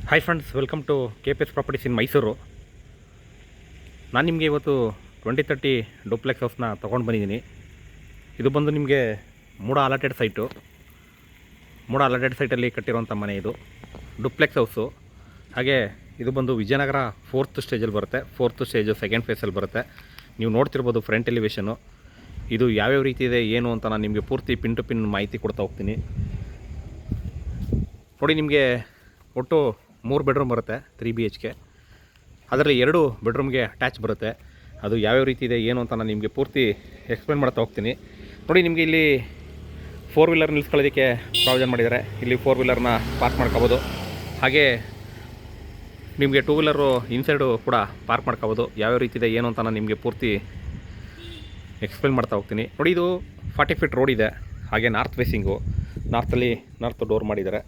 Hi friends, welcome to KPS properties in Mysuru. ನಾನು ನಿಮಗೆ ಇವತ್ತು 2030 ಡೂಪ್ಲೆಕ್ಸ್ ಹೌಸ್ನ ತೊಗೊಂಡು ಬಂದಿದ್ದೀನಿ. ಇದು ಬಂದು ನಿಮಗೆ ಮೂಡ ಅಲಾಟೆಡ್ ಸೈಟಲ್ಲಿ ಕಟ್ಟಿರುವಂಥ ಮನೆ. ಇದು ಡೂಪ್ಲೆಕ್ಸ್ ಹೌಸು. ಹಾಗೆ ಇದು ಬಂದು ವಿಜಯನಗರ 4th ಸ್ಟೇಜಲ್ಲಿ ಬರುತ್ತೆ. 4th ಸ್ಟೇಜು 2nd ಫೇಸಲ್ಲಿ ಬರುತ್ತೆ. ನೀವು ನೋಡ್ತಿರ್ಬೋದು ಫ್ರಂಟ್ ಎಲಿವೇಷನು. ಇದು ಯಾವ್ಯಾವ ರೀತಿ ಇದೆ ಏನು ಅಂತ ನಾನು ನಿಮಗೆ ಪೂರ್ತಿ ಪಿನ್ ಟು ಪಿನ್ ಮಾಹಿತಿ ಕೊಡ್ತಾ ಹೋಗ್ತೀನಿ. ನೋಡಿ, ನಿಮಗೆ ಒಟ್ಟು 3 ಬೆಡ್ರೂಮ್ ಬರುತ್ತೆ, 3 BHK. ಅದರಲ್ಲಿ 2 ಬೆಡ್ರೂಮ್ಗೆ ಅಟ್ಯಾಚ್ ಬರುತ್ತೆ. ಅದು ಯಾವ್ಯಾವ ರೀತಿ ಇದೆ ಏನು ಅಂತ ನಾನು ನಿಮಗೆ ಪೂರ್ತಿ ಎಕ್ಸ್ಪ್ಲೇನ್ ಮಾಡ್ತಾ ಹೋಗ್ತೀನಿ. ನೋಡಿ, ನಿಮಗೆ ಇಲ್ಲಿ 4 ವೀಲರ್ ನಿಲ್ಲಿಸ್ಕೊಳ್ಳೋದಕ್ಕೆ ಪ್ರಾವಿಷನ್ ಮಾಡಿದ್ದಾರೆ. ಇಲ್ಲಿ 4 ವೀಲರ್ನ ಪಾರ್ಕ್ ಮಾಡ್ಕೋಬೋದು. ಹಾಗೆ ನಿಮಗೆ 2 ವೀಲರು ಇನ್ಸೈಡು ಕೂಡ ಪಾರ್ಕ್ ಮಾಡ್ಕೋಬೋದು. ಯಾವ್ಯಾವ ರೀತಿ ಇದೆ ಏನು ಅಂತ ನಾನು ನಿಮಗೆ ಪೂರ್ತಿ ಎಕ್ಸ್ಪ್ಲೇನ್ ಮಾಡ್ತಾ ಹೋಗ್ತೀನಿ. ನೋಡಿ, ಇದು 40 ಫೀಟ್ ರೋಡ್ ಇದೆ. ಹಾಗೆ ನಾರ್ತ್ ಫೇಸಿಂಗು, ನಾರ್ತ್ ಡೋರ್ ಮಾಡಿದ್ದಾರೆ.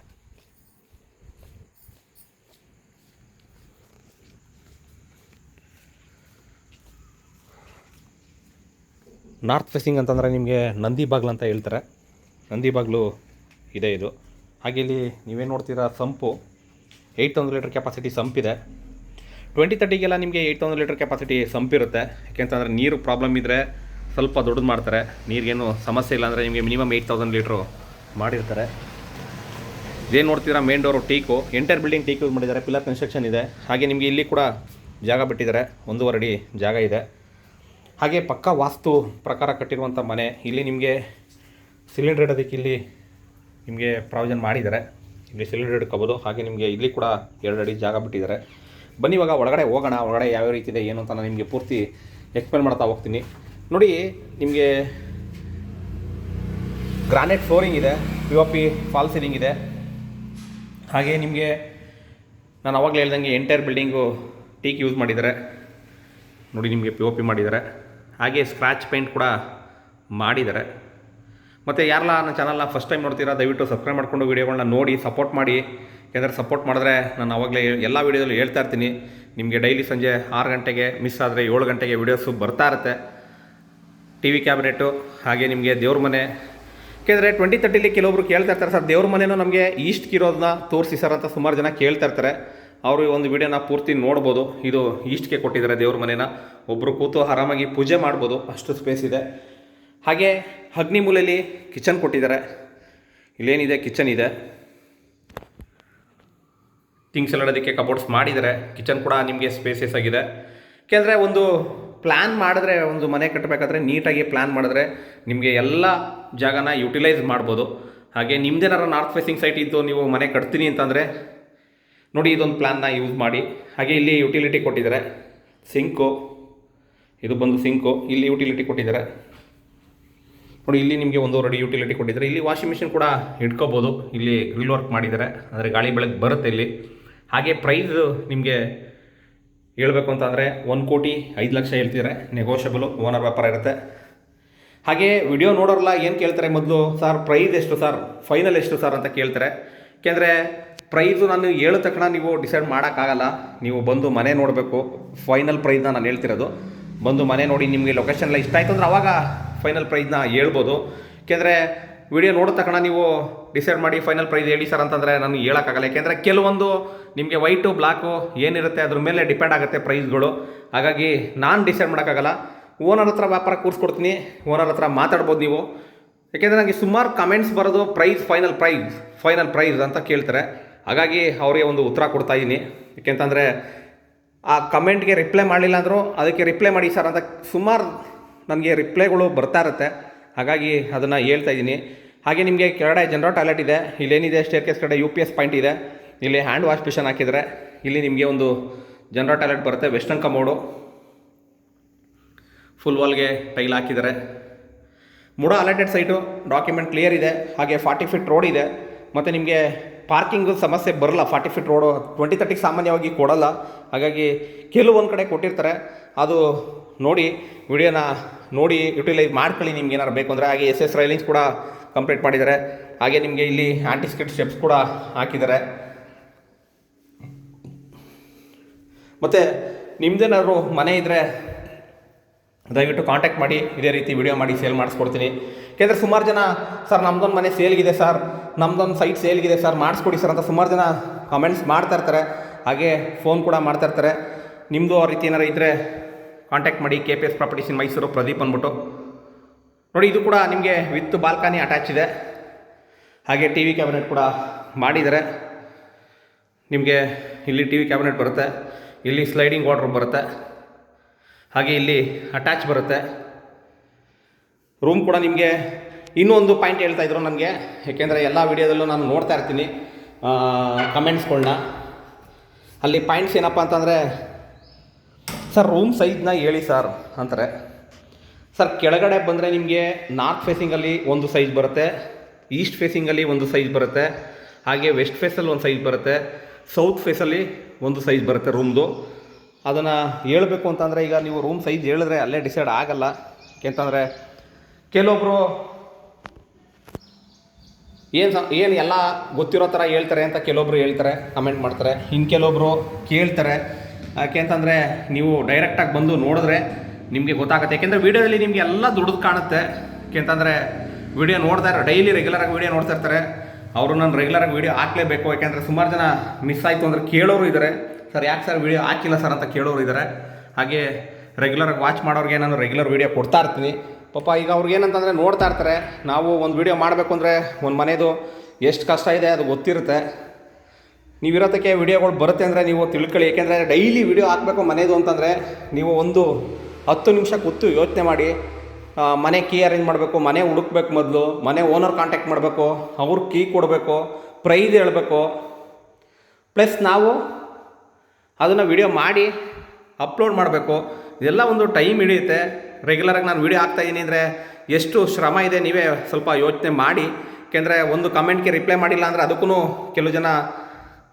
ನಾರ್ತ್ ಫೇಸಿಂಗ್ ಅಂತಂದರೆ ನಿಮಗೆ ನಂದಿ ಬಾಗ್ಲು ಅಂತ ಹೇಳ್ತಾರೆ. ನಂದಿ ಬಾಗ್ಲು ಇದೆ ಇದು. ಹಾಗೆ ಇಲ್ಲಿ ನೀವೇನು ನೋಡ್ತೀರಾ, ಸಂಪು 8000 ಲೀಟರ್ ಕೆಪಾಸಿಟಿ ಸಂಪಿದೆ. 2030ಗೆಲ್ಲ ನಿಮಗೆ 8000 ಲೀಟರ್ ಕೆಪಾಸಿಟಿ ಸಂಪಿರುತ್ತೆ. ಯಾಕೆಂತಂದರೆ ನೀರು ಪ್ರಾಬ್ಲಮ್ ಇದ್ದರೆ ಸ್ವಲ್ಪ ದೊಡ್ಡದು ಮಾಡ್ತಾರೆ. ನೀರಿಗೇನು ಸಮಸ್ಯೆ ಇಲ್ಲ ಅಂದರೆ ನಿಮಗೆ ಮಿನಿಮಮ್ 8000 ಲೀಟ್ರು ಮಾಡಿರ್ತಾರೆ. ಇದೇನು ನೋಡ್ತೀರಾ, main door teak. Entire building teak use ಮಾಡಿದ್ದಾರೆ. ಪಿಲ್ಲರ್ ಕನ್ಸ್ಟ್ರಕ್ಷನ್ ಇದೆ. ಹಾಗೆ ನಿಮಗೆ ಇಲ್ಲಿ ಕೂಡ ಜಾಗ ಬಿಟ್ಟಿದ್ದಾರೆ, 1.5 ಅಡಿ ಜಾಗ ಇದೆ. ಹಾಗೆ ಪಕ್ಕಾ ವಾಸ್ತು ಪ್ರಕಾರ ಕಟ್ಟಿರುವಂಥ ಮನೆ. ಇಲ್ಲಿ ನಿಮಗೆ ಸಿಲಿಂಡರ್ ಇಡೋದಕ್ಕೆ ಇಲ್ಲಿ ನಿಮಗೆ ಪ್ರಾವಿಷನ್ ಮಾಡಿದ್ದಾರೆ. ಇಲ್ಲಿ ಸಿಲಿಂಡರ್ ಇಡ್ಕೋಬೋದು. ಹಾಗೆ ನಿಮಗೆ ಇಲ್ಲಿ ಕೂಡ 2 ಅಡಿ ಜಾಗ ಬಿಟ್ಟಿದ್ದಾರೆ. ಬನ್ನಿ ಇವಾಗ ಒಳಗಡೆ ಹೋಗೋಣ. ಒಳಗಡೆ ಯಾವ ರೀತಿ ಇದೆ ಏನು ಅಂತ ನಾನು ನಿಮಗೆ ಪೂರ್ತಿ ಎಕ್ಸ್ಪ್ಲೇನ್ ಮಾಡ್ತಾ ಹೋಗ್ತೀನಿ. ನೋಡಿ, ನಿಮಗೆ ಗ್ರಾನೈಟ್ ಫ್ಲೋರಿಂಗ್ ಇದೆ, POP ಫಾಲ್ ಸೀಲಿಂಗ್ ಇದೆ. ಹಾಗೆ ನಿಮಗೆ ನಾನು ಅವಾಗಲೇ ಹೇಳ್ದಂಗೆ ಎಂಟೈರ್ ಬಿಲ್ಡಿಂಗು ಟೀಕ್ ಯೂಸ್ ಮಾಡಿದ್ದಾರೆ. ನೋಡಿ, ನಿಮಗೆ POP ಮಾಡಿದ್ದಾರೆ. ಹಾಗೆ ಸ್ಕ್ರ್ಯಾಚ್ ಪೇಂಟ್ ಕೂಡ ಮಾಡಿದ್ದಾರೆ. ಮತ್ತು ಯಾರೆಲ್ಲ ನನ್ನ ಚಾನಲ್ನ ಫಸ್ಟ್ ಟೈಮ್ ನೋಡ್ತೀರಾ, ದಯವಿಟ್ಟು ಸಬ್ಸ್ಕ್ರೈಬ್ ಮಾಡಿಕೊಂಡು ವೀಡಿಯೋಗಳನ್ನ ನೋಡಿ ಸಪೋರ್ಟ್ ಮಾಡಿ. ಯಾಕಂದರೆ ಸಪೋರ್ಟ್ ಮಾಡಿದ್ರೆ ನಾನು ಆವಾಗಲೇ ಎಲ್ಲ ವೀಡಿಯೋದಲ್ಲಿ ಹೇಳ್ತಾ ಇರ್ತೀನಿ. ನಿಮಗೆ ಡೈಲಿ ಸಂಜೆ 6 ಗಂಟೆಗೆ, ಮಿಸ್ ಆದರೆ 7 ಗಂಟೆಗೆ ವೀಡಿಯೋಸು ಬರ್ತಾ ಇರುತ್ತೆ. TV ಕ್ಯಾಬಿನೆಟ್ಟು, ಹಾಗೆ ನಿಮಗೆ ದೇವ್ರ ಮನೆ. ಯಾಕೆಂದರೆ 2030ಲಿ ಕೆಲವೊಬ್ರು ಕೇಳ್ತಾ ಇರ್ತಾರೆ, ಸರ್ ದೇವ್ರ ಮನೆಯೂ ನಮಗೆ ಈಸ್ಟ್ಗೆ ಇರೋದನ್ನ ತೋರಿಸಿ ಸರ್ ಅಂತ ಸುಮಾರು ಜನ ಕೇಳ್ತಾ ಇರ್ತಾರೆ. ಅವರು ಒಂದು ವಿಡಿಯೋನ ಪೂರ್ತಿ ನೋಡ್ಬೋದು. ಇದು ಈಸ್ಟ್ಗೆ ಕೊಟ್ಟಿದ್ದಾರೆ ದೇವ್ರ ಮನೇನ. ಒಬ್ಬರು ಕೂತು ಆರಾಮಾಗಿ ಪೂಜೆ ಮಾಡ್ಬೋದು, ಅಷ್ಟು ಸ್ಪೇಸ್ ಇದೆ. ಹಾಗೆ ಅಗ್ನಿ ಮೂಲೆಯಲ್ಲಿ ಕಿಚನ್ ಕೊಟ್ಟಿದ್ದಾರೆ. ಇಲ್ಲೇನಿದೆ, ಕಿಚನ್ ಇದೆ. ಥಿಂಗ್ಸ್ ಎಲ್ಲ ಇಡೋದಕ್ಕೆ ಕಬೋರ್ಡ್ಸ್ ಮಾಡಿದ್ದಾರೆ. ಕಿಚನ್ ಕೂಡ ನಿಮಗೆ ಸ್ಪೇಸಸ್ ಆಗಿದೆ. ಯಾಕೆಂದರೆ ಒಂದು ಪ್ಲ್ಯಾನ್ ಮಾಡಿದ್ರೆ, ಒಂದು ಮನೆ ಕಟ್ಟಬೇಕಾದ್ರೆ ನೀಟಾಗಿ ಪ್ಲ್ಯಾನ್ ಮಾಡಿದ್ರೆ ನಿಮಗೆ ಎಲ್ಲ ಜಾಗನ ಯುಟಿಲೈಸ್ ಮಾಡ್ಬೋದು. ಹಾಗೆ ನಿಮ್ಮದೇನಾರ ನಾರ್ತ್ ಫೇಸಿಂಗ್ ಸೈಟ್ ಇದ್ದು ನೀವು ಮನೆ ಕಟ್ತೀನಿ ಅಂತಂದರೆ ನೋಡಿ, ಇದೊಂದು ಪ್ಲ್ಯಾನ್ನ ಯೂಸ್ ಮಾಡಿ. ಹಾಗೆ ಇಲ್ಲಿ ಯುಟಿಲಿಟಿ ಕೊಟ್ಟಿದ್ದಾರೆ. ಸಿಂಕು, ಇದು ಬಂದು ಸಿಂಕು. ಇಲ್ಲಿ ಯುಟಿಲಿಟಿ ಕೊಟ್ಟಿದ್ದಾರೆ. ನೋಡಿ, ಇಲ್ಲಿ ನಿಮಗೆ 1.5 ಅಡಿ ಯುಟಿಲಿಟಿ ಕೊಟ್ಟಿದ್ದಾರೆ. ಇಲ್ಲಿ ವಾಷಿಂಗ್ ಮಿಷಿನ್ ಕೂಡ ಇಟ್ಕೋಬೋದು. ಇಲ್ಲಿ ಗ್ರಿಲ್ ವರ್ಕ್ ಮಾಡಿದ್ದಾರೆ, ಅಂದರೆ ಗಾಳಿ ಬೆಳಕು ಬರುತ್ತೆ ಇಲ್ಲಿ. ಹಾಗೆ ಪ್ರೈಸ್ ನಿಮಗೆ ಹೇಳಬೇಕು ಅಂತಂದರೆ 1,05,00,000 ಹೇಳ್ತಿದ್ದಾರೆ. ನೆಗೋಷಿಯಬಲು, ಓನರ್ ವ್ಯಾಪಾರ ಇರುತ್ತೆ. ಹಾಗೆ ವಿಡಿಯೋ ನೋಡೋರಲ್ಲ ಏನು ಕೇಳ್ತಾರೆ, ಮೊದಲು ಸರ್ ಪ್ರೈಸ್ ಎಷ್ಟು ಸರ್, ಫೈನಲ್ ಎಷ್ಟು ಸರ್ ಅಂತ ಕೇಳ್ತಾರೆ. ಯಾಕೆಂದರೆ ಪ್ರೈಸು ನಾನು ಹೇಳೋ ತಕ್ಷಣ ನೀವು ಡಿಸೈಡ್ ಮಾಡೋಕ್ಕಾಗಲ್ಲ. ನೀವು ಬಂದು ಮನೆ ನೋಡಬೇಕು. ಫೈನಲ್ ಪ್ರೈಸ್ನ ನಾನು ಹೇಳ್ತಿರೋದು. ಬಂದು ಮನೆ ನೋಡಿ ನಿಮಗೆ ಲೊಕೇಶನ್ ಎಲ್ಲ ಇಷ್ಟ ಆಯಿತು ಅಂದರೆ ಆವಾಗ ಫೈನಲ್ ಪ್ರೈಸ್ನ ಹೇಳ್ಬೋದು. ಯಾಕೆಂದರೆ ವಿಡಿಯೋ ನೋಡೋ ತಕ್ಷಣ ನೀವು ಡಿಸೈಡ್ ಮಾಡಿ ಫೈನಲ್ ಪ್ರೈಸ್ ಹೇಳಿ ಸರ್ ಅಂತಂದರೆ ನಾನು ಹೇಳೋಕ್ಕಾಗಲ್ಲ. ಯಾಕೆಂದರೆ ಕೆಲವೊಂದು ನಿಮಗೆ ವೈಟು ಬ್ಲ್ಯಾಕು ಏನಿರುತ್ತೆ ಅದ್ರ ಮೇಲೆ ಡಿಪೆಂಡ್ ಆಗುತ್ತೆ ಪ್ರೈಸ್ಗಳು. ಹಾಗಾಗಿ ನಾನು ಡಿಸೈಡ್ ಮಾಡೋಕ್ಕಾಗಲ್ಲ. ಓನರ್ ಹತ್ರ ವ್ಯಾಪಾರ ಕೂರಿಸ್ಕೊಡ್ತೀನಿ, ಓನರ್ ಹತ್ರ ಮಾತಾಡ್ಬೋದು ನೀವು. ಯಾಕೆಂದರೆ ನನಗೆ ಸುಮಾರು ಕಮೆಂಟ್ಸ್ ಬರೋದು ಫೈನಲ್ ಪ್ರೈಸ್ ಅಂತ ಕೇಳ್ತಾರೆ. ಹಾಗಾಗಿ ಅವರಿಗೆ ಒಂದು ಉತ್ತರ ಕೊಡ್ತಾಯಿದ್ದೀನಿ. ಯಾಕೆಂತಂದರೆ ಆ ಕಮೆಂಟ್ಗೆ ರಿಪ್ಲೈ ಮಾಡಲಿಲ್ಲ ಅಂದರೂ ಅದಕ್ಕೆ ರಿಪ್ಲೈ ಮಾಡಿ ಸರ್ ಅಂತ ಸುಮಾರು ನನಗೆ ರಿಪ್ಲೈಗಳು ಬರ್ತಾ ಇರುತ್ತೆ. ಹಾಗಾಗಿ ಅದನ್ನು ಹೇಳ್ತಾ ಇದ್ದೀನಿ. ಹಾಗೆ ನಿಮಗೆ ಕೆಳಗಡೆ ಜನರಲ್ ಟಾಯ್ಲೆಟ್ ಇದೆ. ಇಲ್ಲೇನಿದೆ, ಸ್ಟೇರ್ಕೇಸ್ ಕಡೆ UPS ಪಾಯಿಂಟ್ ಇದೆ. ಇಲ್ಲಿ ಹ್ಯಾಂಡ್ ವಾಶ್ ಬೇಷನ್ ಹಾಕಿದರೆ. ಇಲ್ಲಿ ನಿಮಗೆ ಒಂದು ಜನರಲ್ ಟಾಯ್ಲೆಟ್ ಬರುತ್ತೆ. ವೆಸ್ಟರ್ನ್ ಕಮೋಡು, ಫುಲ್ ವಾಲ್ಗೆ ಟೈಲ್ ಹಾಕಿದ್ದಾರೆ. ಮೂಡ ಅಲಾಟೆಡ್ ಸೈಟು, ಡಾಕ್ಯುಮೆಂಟ್ ಕ್ಲಿಯರ್ ಇದೆ. ಹಾಗೆ 40 ಫೀಟ್ ರೋಡ್ ಇದೆ. ಮತ್ತು ನಿಮಗೆ ಪಾರ್ಕಿಂಗು ಸಮಸ್ಯೆ ಬರಲ್ಲ. 40 ಫೀಟ್ ರೋಡು 2030 ಸಾಮಾನ್ಯವಾಗಿ ಕೊಡಲ್ಲ. ಹಾಗಾಗಿ ಕೆಲವೊಂದು ಕಡೆ ಕೊಟ್ಟಿರ್ತಾರೆ. ಅದು ನೋಡಿ, ವಿಡಿಯೋನ ನೋಡಿ ಯುಟಿಲೈಸ್ ಮಾಡ್ಕೊಳ್ಳಿ ನಿಮ್ಗೆ ಏನಾರು ಬೇಕು ಅಂದರೆ. ಹಾಗೆ SS ರೈಲಿಂಗ್ಸ್ ಕೂಡ ಕಂಪ್ಲೀಟ್ ಮಾಡಿದ್ದಾರೆ. ಹಾಗೆ ನಿಮಗೆ ಇಲ್ಲಿ ಆಂಟಿ ಸ್ಕಿಡ್ ಸ್ಟೆಪ್ಸ್ ಕೂಡ ಹಾಕಿದ್ದಾರೆ. ಮತ್ತು ನಿಮ್ಮದೇನಾದ್ರು ಮನೆ ಇದ್ದರೆ ದಯವಿಟ್ಟು ಕಾಂಟ್ಯಾಕ್ಟ್ ಮಾಡಿ. ಇದೇ ರೀತಿ ವಿಡಿಯೋ ಮಾಡಿ ಸೇಲ್ ಮಾಡಿಸ್ಕೊಡ್ತೀನಿ. ಯಾಕೆಂದರೆ ಸುಮಾರು ಜನ ಸರ್ ನಮ್ಮದೊಂದು ಮನೆ ಸೇಲ್ಗಿದೆ ಸರ್, ನಮ್ಮದೊಂದು ಸೈಟ್ ಸೇಲ್ಗಿದೆ ಸರ್, ಮಾಡಿಸ್ಕೊಡಿ ಸರ್ ಅಂತ ಸುಮಾರು ಜನ ಕಮೆಂಟ್ಸ್ ಮಾಡ್ತಾಯಿರ್ತಾರೆ, ಹಾಗೆ ಫೋನ್ ಕೂಡ ಮಾಡ್ತಾಯಿರ್ತಾರೆ. ನಿಮ್ಮದು ಆ ರೀತಿ ಏನಾರು ಇದ್ದರೆ ಕಾಂಟ್ಯಾಕ್ಟ್ ಮಾಡಿ. KPS properties in Mysuru, Pradeep ಅಂದ್ಬಿಟ್ಟು. ನೋಡಿ, ಇದು ಕೂಡ ನಿಮಗೆ ವಿತ್ ಬಾಲ್ಕನಿ ಅಟ್ಯಾಚ್ ಇದೆ. ಹಾಗೆ ಟಿ ವಿ ಕ್ಯಾಬಿನೆಟ್ ಕೂಡ ಮಾಡಿದ್ದಾರೆ. ನಿಮಗೆ ಇಲ್ಲಿ ಟಿ ವಿ ಕ್ಯಾಬಿನೆಟ್ ಬರುತ್ತೆ, ಇಲ್ಲಿ ಸ್ಲೈಡಿಂಗ್ ವಾರ್ಡ್ರೋಬ್ ಬರುತ್ತೆ, ಹಾಗೆ ಇಲ್ಲಿ ಅಟ್ಯಾಚ್ ಬರುತ್ತೆ. ರೂಮ್ ಕೂಡ ನಿಮಗೆ ಇನ್ನೊಂದು ಪಾಯಿಂಟ್ ಹೇಳ್ತಾಯಿದ್ರು ನನಗೆ, ಏಕೆಂದರೆ ಎಲ್ಲ ವೀಡಿಯೋದಲ್ಲೂ ನಾನು ನೋಡ್ತಾ ಇರ್ತೀನಿ ಕಮೆಂಟ್ಸ್ಗಳನ್ನ. ಅಲ್ಲಿ ಪಾಯಿಂಟ್ಸ್ ಏನಪ್ಪ ಅಂತಂದರೆ, ಸರ್ ರೂಮ್ ಸೈಜ್ನ ಹೇಳಿ ಸರ್ ಅಂತಾರೆ. ಸರ್ ಕೆಳಗಡೆ ಬಂದರೆ ನಿಮಗೆ ನಾರ್ತ್ ಫೇಸಿಂಗಲ್ಲಿ ಒಂದು ಸೈಜ್ ಬರುತ್ತೆ, ಈಸ್ಟ್ ಫೇಸಿಂಗಲ್ಲಿ ಒಂದು ಸೈಜ್ ಬರುತ್ತೆ, ಹಾಗೆ ವೆಸ್ಟ್ ಫೇಸಲ್ಲಿ ಒಂದು ಸೈಜ್ ಬರುತ್ತೆ, ಸೌತ್ ಫೇಸಲ್ಲಿ ಒಂದು ಸೈಜ್ ಬರುತ್ತೆ ರೂಮ್ದು. ಅದನ್ನು ಹೇಳಬೇಕು ಅಂತಂದರೆ, ಈಗ ನೀವು ರೂಮ್ ಸೈಜ್ ಹೇಳಿದ್ರೆ ಅಲ್ಲೇ ಡಿಸೈಡ್ ಆಗಲ್ಲ. ಯಾಕೆಂತಂದರೆ ಕೆಲವೊಬ್ಬರು ಏನು ಎಲ್ಲ ಗೊತ್ತಿರೋ ಥರ ಹೇಳ್ತಾರೆ ಅಂತ ಕೆಲವೊಬ್ರು ಹೇಳ್ತಾರೆ, ಕಮೆಂಟ್ ಮಾಡ್ತಾರೆ. ಇನ್ನು ಕೆಲವೊಬ್ಬರು ಕೇಳ್ತಾರೆ. ಯಾಕೆಂತಂದರೆ ನೀವು ಡೈರೆಕ್ಟಾಗಿ ಬಂದು ನೋಡಿದ್ರೆ ನಿಮಗೆ ಗೊತ್ತಾಗುತ್ತೆ. ಯಾಕೆಂದರೆ ವೀಡಿಯೋದಲ್ಲಿ ನಿಮಗೆ ಎಲ್ಲ ದುಡ್ದು ಕಾಣುತ್ತೆ. ಯಾಕೆಂತಂದರೆ ವೀಡಿಯೋ ನೋಡ್ತಾ ಇರೋ ಡೈಲಿ ರೆಗ್ಯುಲರಾಗಿ ವೀಡಿಯೋ ನೋಡ್ತಾ ಇರ್ತಾರೆ. ಅವರು ನಾನು ರೆಗ್ಯುಲರಾಗಿ ವೀಡಿಯೋ ಹಾಕಲೇಬೇಕು. ಯಾಕೆಂದರೆ ಸುಮಾರು ಜನ ಮಿಸ್ ಆಯಿತು ಅಂದರೆ ಕೇಳೋರು ಇದ್ದಾರೆ, ಸರ್ ಯಾಕೆ ಸರ್ ವೀಡಿಯೋ ಹಾಕಿಲ್ಲ ಸರ್ ಅಂತ ಕೇಳೋರು ಇದ್ದಾರೆ. ಹಾಗೆ ರೆಗ್ಯುಲರಾಗಿ ವಾಚ್ ಮಾಡೋರಿಗೆ ನಾನು ರೆಗ್ಯುಲರ್ ವೀಡಿಯೋ ಕೊಡ್ತಾ ಇರ್ತೀನಿ. ಪಾಪ ಈಗ ಅವ್ರಿಗೆ ಏನಂತಂದರೆ ನೋಡ್ತಾ ಇರ್ತಾರೆ, ನಾವು ಒಂದು ವೀಡಿಯೋ ಮಾಡಬೇಕು ಅಂದರೆ ಒಂದು ಮನೆಯದು ಎಷ್ಟು ಕಷ್ಟ ಇದೆ ಅದು ಗೊತ್ತಿರುತ್ತೆ. ನೀವಿರೋದಕ್ಕೆ ವೀಡಿಯೋಗಳು ಬರುತ್ತೆ ಅಂದರೆ ನೀವು ತಿಳ್ಕೊಳ್ಳಿ. ಏಕೆಂದರೆ ಡೈಲಿ ವೀಡಿಯೋ ಹಾಕಬೇಕು ಮನೆಯದು ಅಂತಂದರೆ ನೀವು ಒಂದು 10 ನಿಮಿಷ ಕೂತು ಯೋಚನೆ ಮಾಡಿ. ಮನೆ ಕೀ ಅರೇಂಜ್ ಮಾಡಬೇಕು, ಮನೆ ಹುಡುಕ್ಬೇಕು, ಮೊದಲು ಮನೆ ಓನರ್ ಕಾಂಟ್ಯಾಕ್ಟ್ ಮಾಡಬೇಕು, ಅವ್ರ ಕೀ ಕೊಡಬೇಕು, ಪ್ರೈಸ್ ಹೇಳಬೇಕು, ಪ್ಲಸ್ ನಾವು ಅದನ್ನು ವಿಡಿಯೋ ಮಾಡಿ ಅಪ್ಲೋಡ್ ಮಾಡಬೇಕು. ಇದೆಲ್ಲ ಒಂದು ಟೈಮ್ ಹಿಡಿಯುತ್ತೆ. ರೆಗ್ಯುಲರಾಗಿ ನಾನು ವೀಡಿಯೋ ಹಾಕ್ತಾಯಿದ್ದೀನಿ ಅಂದರೆ ಎಷ್ಟು ಶ್ರಮ ಇದೆ ನೀವೇ ಸ್ವಲ್ಪ ಯೋಚನೆ ಮಾಡಿ. ಏಕೆಂದರೆ ಒಂದು ಕಮೆಂಟ್ಗೆ ರಿಪ್ಲೈ ಮಾಡಿಲ್ಲ ಅಂದರೆ ಅದಕ್ಕೂ ಕೆಲವು ಜನ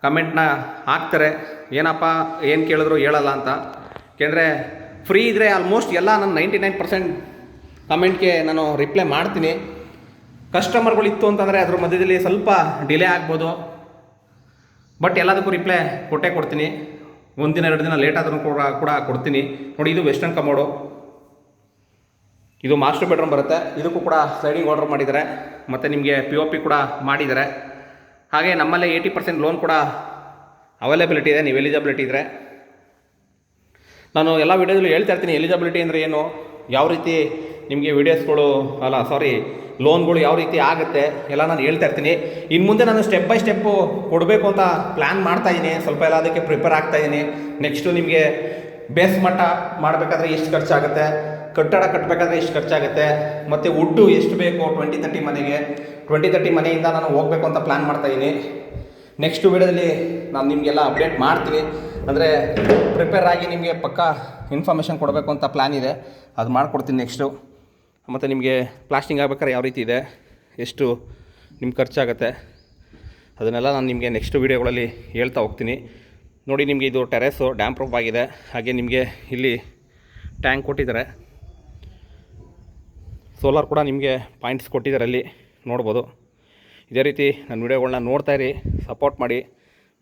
ಕಮೆಂಟ್ನ ಹಾಕ್ತಾರೆ, ಏನಪ್ಪ ಏನು ಕೇಳಿದ್ರು ಹೇಳಲ್ಲ ಅಂತ. ಏಕೆಂದರೆ ಫ್ರೀ ಇದ್ದರೆ ಆಲ್ಮೋಸ್ಟ್ ಎಲ್ಲ ನಾನು 99% ಕಮೆಂಟ್ಗೆ ನಾನು ರಿಪ್ಲೈ ಮಾಡ್ತೀನಿ. ಕಸ್ಟಮರ್ಗಳಿತ್ತು ಅಂತಂದರೆ ಅದ್ರ ಮಧ್ಯದಲ್ಲಿ ಸ್ವಲ್ಪ ಡಿಲೇ ಆಗ್ಬೋದು, ಬಟ್ ಎಲ್ಲದಕ್ಕೂ ರಿಪ್ಲೈ ಕೊಟ್ಟೇ ಕೊಡ್ತೀನಿ. 1 ದಿನ 2 ದಿನ ಲೇಟ್ ಆದ್ರೂ ಕೂಡ ಕೊಡ್ತೀನಿ. ನೋಡಿ, ಇದು ವೆಸ್ಟರ್ನ್ ಕಮೋಡು, ಇದು ಮಾಸ್ಟರ್ ಬೆಡ್ರೂಮ್ ಬರುತ್ತೆ. ಇದಕ್ಕೂ ಕೂಡ ಸ್ಲೈಡಿಂಗ್ ಆರ್ಡರ್ ಮಾಡಿದ್ದಾರೆ, ಮತ್ತು ನಿಮಗೆ POP ಕೂಡ ಮಾಡಿದ್ದಾರೆ. ಹಾಗೆ ನಮ್ಮಲ್ಲೇ 80% ಲೋನ್ ಕೂಡ ಅವೈಲೇಬಿಲಿಟಿ ಇದೆ, ನೀವು ಎಲಿಜಿಬಿಲಿಟಿ ಇದ್ದರೆ. ನಾನು ಎಲ್ಲ ವೀಡಿಯೋದಲ್ಲೂ ಹೇಳ್ತಾ ಇರ್ತೀನಿ ಎಲಿಜಿಬಿಲಿಟಿ ಅಂದರೆ ಏನು, ಯಾವ ರೀತಿ ನಿಮಗೆ ವೀಡಿಯೋಸ್ಗಳು ಲೋನ್ಗಳು ಯಾವ ರೀತಿ ಆಗುತ್ತೆ ಎಲ್ಲ ನಾನು ಹೇಳ್ತಾ ಇರ್ತೀನಿ. ಇನ್ನು ಮುಂದೆ ನಾನು ಸ್ಟೆಪ್ ಬೈ ಸ್ಟೆಪ್ಪು ಕೊಡಬೇಕು ಅಂತ ಪ್ಲ್ಯಾನ್ ಮಾಡ್ತಾಯಿದ್ದೀನಿ. ಸ್ವಲ್ಪ ಎಲ್ಲ ಅದಕ್ಕೆ ಪ್ರಿಪೇರ್ ಆಗ್ತಾಯಿದ್ದೀನಿ. ನೆಕ್ಸ್ಟು ನಿಮಗೆ ಬೇಸ್ ಮಟ್ಟ ಮಾಡಬೇಕಾದ್ರೆ ಎಷ್ಟು ಖರ್ಚಾಗುತ್ತೆ, ಕಟ್ಟಡ ಕಟ್ಟಬೇಕಾದ್ರೆ ಎಷ್ಟು ಖರ್ಚಾಗುತ್ತೆ, ಮತ್ತು ವುಡ್ಡು ಎಷ್ಟು ಬೇಕು 20-30 ಮನೆಗೆ. 20-30 ಮನೆಯಿಂದ ನಾನು ಹೋಗಬೇಕು ಅಂತ ಪ್ಲ್ಯಾನ್ ಮಾಡ್ತಾಯಿದ್ದೀನಿ. ನೆಕ್ಸ್ಟ್ ವೀಡಿಯೋದಲ್ಲಿ ನಾನು ನಿಮಗೆಲ್ಲ ಅಪ್ಡೇಟ್ ಮಾಡ್ತೀನಿ. ಅಂದರೆ ಪ್ರಿಪೇರ್ ಆಗಿ ನಿಮಗೆ ಪಕ್ಕಾ ಇನ್ಫಾರ್ಮೇಷನ್ ಕೊಡಬೇಕು ಅಂತ ಪ್ಲ್ಯಾನ್ ಇದೆ, ಅದು ಮಾಡಿಕೊಡ್ತೀನಿ ನೆಕ್ಸ್ಟು. ಮತ್ತು ನಿಮಗೆ ಪ್ಲಾಸ್ಟಿಂಗ್ ಆಗ್ಬೇಕಾದ್ರೆ ಯಾವ ರೀತಿ ಇದೆ, ಎಷ್ಟು ನಿಮ್ಗೆ ಖರ್ಚಾಗುತ್ತೆ, ಅದನ್ನೆಲ್ಲ ನಾನು ನಿಮಗೆ ನೆಕ್ಸ್ಟ್ ವೀಡಿಯೋಗಳಲ್ಲಿ ಹೇಳ್ತಾ ಹೋಗ್ತೀನಿ. ನೋಡಿ, ನಿಮಗೆ ಇದು ಟೆರೇಸು ಡ್ಯಾಮ್ ಪ್ರೂಫ್ ಆಗಿದೆ. ಹಾಗೆ ನಿಮಗೆ ಇಲ್ಲಿ ಟ್ಯಾಂಕ್ ಕೊಟ್ಟಿದ್ದಾರೆ, ಸೋಲಾರ್ ಕೂಡ ನಿಮಗೆ ಪಾಯಿಂಟ್ಸ್ ಕೊಟ್ಟಿದ್ದಾರೆ, ಅಲ್ಲಿ ನೋಡ್ಬೋದು. ಇದೇ ರೀತಿ ನನ್ನ ವೀಡಿಯೋಗಳನ್ನ ನೋಡ್ತಾಯಿರಿ, ಸಪೋರ್ಟ್ ಮಾಡಿ.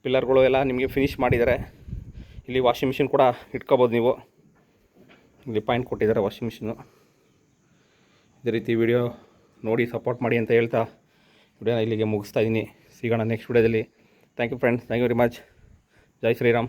ಪಿಲ್ಲರ್ಗಳು ಎಲ್ಲ ನಿಮಗೆ ಫಿನಿಷ್ ಮಾಡಿದ್ದಾರೆ. ಇಲ್ಲಿ ವಾಷಿಂಗ್ ಮಿಷಿನ್ ಕೂಡ ಇಟ್ಕೋಬೋದು ನೀವು, ಇಲ್ಲಿ ಪಾಯಿಂಟ್ ಕೊಟ್ಟಿದ್ದಾರೆ ವಾಷಿಂಗ್ ಮಿಷಿನು. ಇದೇ ರೀತಿ ವಿಡಿಯೋ ನೋಡಿ ಸಪೋರ್ಟ್ ಮಾಡಿ ಅಂತ ಹೇಳ್ತಾ ವಿಡಿಯೋನ ಇಲ್ಲಿಗೆ ಮುಗಿಸ್ತಾ ಇದ್ದೀನಿ. ಸಿಗೋಣ ನೆಕ್ಸ್ಟ್ ವಿಡಿಯೋದಲ್ಲಿ. Thank you friends, thank you very much. ಜೈ ಶ್ರೀರಾಮ್.